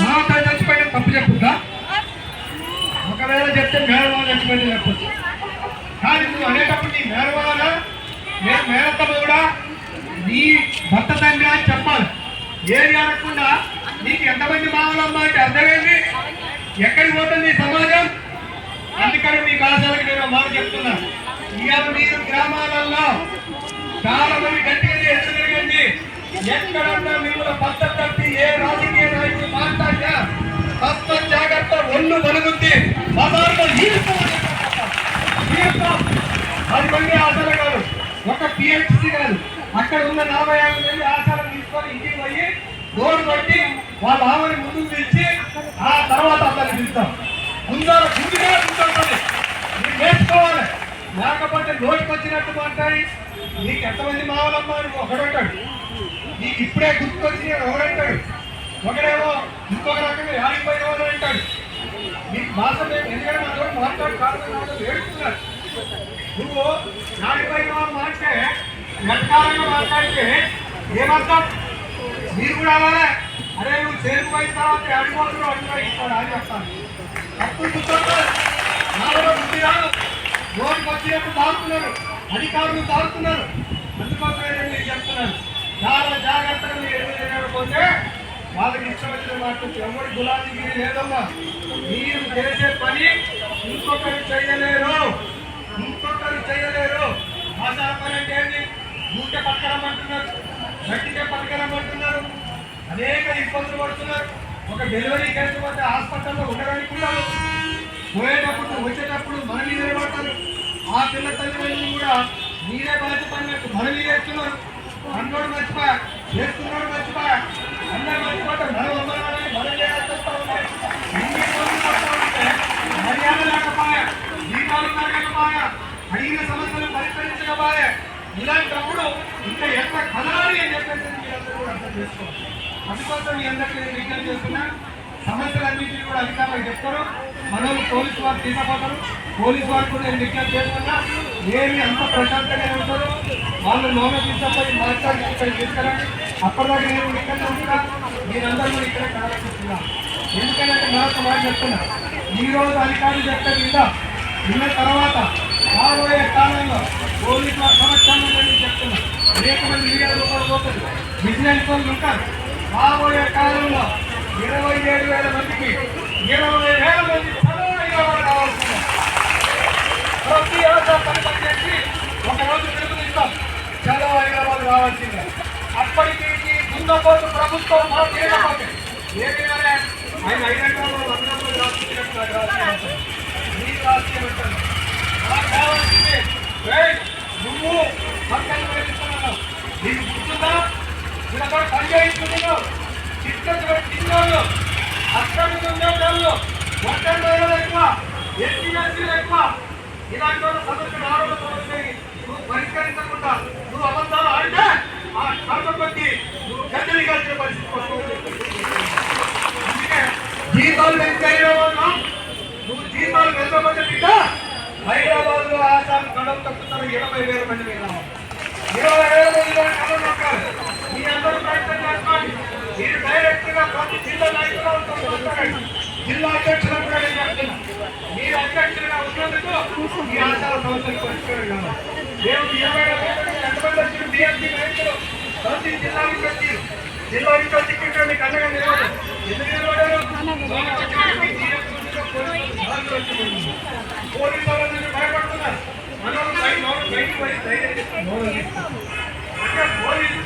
మాతో చచ్చిపోయిన తప్పు చెప్పుద్దా? ఒకవేళ చెప్తే మేనమామ చచ్చిపోయింది చెప్పచ్చు. కానీ నువ్వు అనేటప్పుడు నీ మేనమామనా నేను మేనత్తమ్మ కూడా నీ భర్త తండ్రి అని చెప్పాలి. ఏది అనకుండా నీకు ఎంతమంది మామలమ్మ అంటే అర్థమైంది. ఎక్కడికి పోతుంది సమాజం? అందుకని మీ కళాశాలకు నేను మాట చెప్తున్నా. ఇవాళ మీరు గ్రామాలలో చాలా మంది గట్టిగా ఎదురుగండి. ఎక్కడన్నా మిమ్మల్ని పద్ధతి తప్పి ఏ రాజకీయ నాయకులు మాట్లాడినా తప్ప జాగ్రత్త ఒళ్ళు వలుగుద్ది. బజార్లో అది మంది ఆశలు కాదు, ఒక పిహెచ్సి కాదు. అక్కడ ఉన్న 45 మంది ఆశలు తీసుకొని ఇంటికి పోయి డోర్ కొట్టి వాళ్ళ ఆమెని ముందుకు పిలిచి ఆ తర్వాత అతన్ని పిలుస్తాం. ముందుగా కూర్చోండి, మీరు నేర్చుకోవాలి. లేకపోతే నోటికి వచ్చినట్టు మాట్లాడి నీకు ఎంతమంది మావలమ్మా అని ఒకడంటాడు, నీకు ఇప్పుడే గుర్తుకొచ్చి ఒకడంటాడు, ఒకడేమో ఇంకొక రకంగా ఆడిపోయిన వాళ్ళు అంటాడు. నీకు భాష ఎందుకంటే మన తోటి మాట్లాడు కాదు ఏడుస్తున్నారు. నువ్వు ఆడిపోయిన వాళ్ళు మాట్లాడితే వెటకారంగా మాట్లాడితే ఏమర్థం? మీరు కూడా అలానే అరే నువ్వు చేరుకుపోయిన తర్వాత అడిగిపోతున్నావు అడిగా ఇస్తాడు అని చెప్తాను. తప్పుడు కూర్చోంటారు, నాలో బుద్ధి రాదు. నోటికి వచ్చినట్టు తాగుతున్నారు, అధికారులు తాగుతున్నారు. అందుకోసమే నేను చెప్తున్నాను, చాలా జాగ్రత్తగా మీరు ఎదురుపోతే వాళ్ళకి ఇష్టం వచ్చిన మాట్లాడుతూ ఎవరి గులాబీగిరి లేదమ్మా. మీరు చేసే పని ఇంకొకరు చేయలేరు, ఇంకొకరు చేయలేరు. భాషా పని అంటే ఏంటి? ఊరికే పట్టుకరమ్మంటున్నారు, గట్టిగా పట్టుకరమ్మంటున్నారు, అనేక ఇబ్బందులు పడుతున్నారు. ఒక డెలివరీ కేసు పోతే హాస్పిటల్లో ఉండడానికి కూడా పోయేటప్పుడు వచ్చేటప్పుడు మన మీద పడతారు. ఆ పిల్ల తల్లిదండ్రులు కూడా మీరే బాధ్యత పడినట్టు మన మీద వేస్తున్నారు. అన్నోడు మర్చిపోయా, చేస్తున్నాడు మర్చిపోయా, అందరూ మర్చిపోతారు. మనం అమ్మాలని మనం చేయాల్సి వస్తూ ఉంటాయి. ఎన్ని ఇబ్బందులు పడుతూ ఉంటే మర్యాద లేకపోయా, జీతాలు పెరగకపోయా, అడిగిన సమస్యలు పరిష్కరించకపోయా. ఇలాంటప్పుడు ఇంకా ఎంత కదలాలి అని చెప్పేసి మీరందరూ కూడా అర్థం చేసుకోవాలి. అందుకోసం మీ అందరికీ నేను విజ్ఞప్తి చేస్తున్నా, సమస్యలన్నింటినీ కూడా అధికారులకు చెప్తారు. మనల్ని పోలీసు వారు తీసుకుపోతారు. పోలీసు వారు కూడా నేను విజ్ఞప్తి చేస్తున్నా, ఏమి అంత ప్రశాంతంగా ఉంటారు. వాళ్ళు లోన తీసుకుపోయి మాట్లాడి ఇక్కడ తీసుకురండి. అప్పటిదాకా నేను ఇక్కడనే ఉంటున్నా, మీరందరూ కూడా ఇక్కడే కలగలుగుతున్నా. ఎందుకంటే మరొక మాట చెప్తున్నా, ఈరోజు అధికారులు చెప్పే మీద విన్న తర్వాత రాబోయే కాలంలో పోలీసు వారి సమక్షంలో నేను చెప్తున్నా, అనేక మంది మీడియా రూపాయలు పోతుంది, విజిలెన్స్ వాళ్ళు ఉంటారు. రాబోయే కాలంలో 27,000 మందికి 20,000 మంది కావాల్సిందే. ప్రతి రోజు పని చేసి ఒకరోజు పిలుపునిస్తాం, చలో హైదరాబాద్ రావాల్సిందే. అప్పటికి దున్నపోతు ప్రభుత్వం మనం చేయకపోతే ఏమైనా ఆయన హైదరాబాద్ అందరూ రాష్ట్రీయట్టు రాష్ట్రీయ మీరు రాష్ట్రీయం అంటారు. నాకు కావాల్సిందే నువ్వు పక్కన వేస్తున్నావు, నీకు గుర్తుందా? ఇలా కూడా పని చేయిస్తున్నావు, చిన్నాను అక్కడి ఉద్యోగాల్లో ఒంటరి ఎక్కువ, ఎస్సీలు ఎక్కువ. ఇలాంటి వాళ్ళ సమస్యలు ఆరోగ్య నువ్వు పరిష్కరించకుండా నువ్వు అబద్ధాలు ఆడితే ఆ కర్మ కొట్టి నువ్వు గద్దెలు కాల్చిన పరిస్థితి వస్తుంది. అందుకే జీతాలు పెంచేయడం, నువ్వు జీతాలు పెంచకపోతే బిడ్డ హైదరాబాద్ లో ఆశాలు గడవ తప్పుతారు. 20,000 మంది మీద 20,000 మందిలో కథ నొక్కాలి. మీ అందరూ ప్రయత్నం చేసుకోండి. మీరు డైరెక్ట్ గా ప్రతి జిల్లా నాయకులతో జిల్లా అధ్యక్షులు కూడా నేను చెప్తున్నా, మీరు అధ్యక్షులుగా ఉన్నందుకు ఈ ఆశాల సమస్యలు పరిష్కారం కావాలి. మేము 20,000 ఎంతమంది వచ్చిన డిఎంసీ నాయకులు ప్రతి జిల్లా నుంచి వచ్చి ఇక్కడ మీకు అండగా నిలబడరు. ఎందుకు నిలబడారు? పోలీసు వాళ్ళ నుంచి భయపడుతున్నారు. మనం బయటకు పోయి అంటే పోలీసు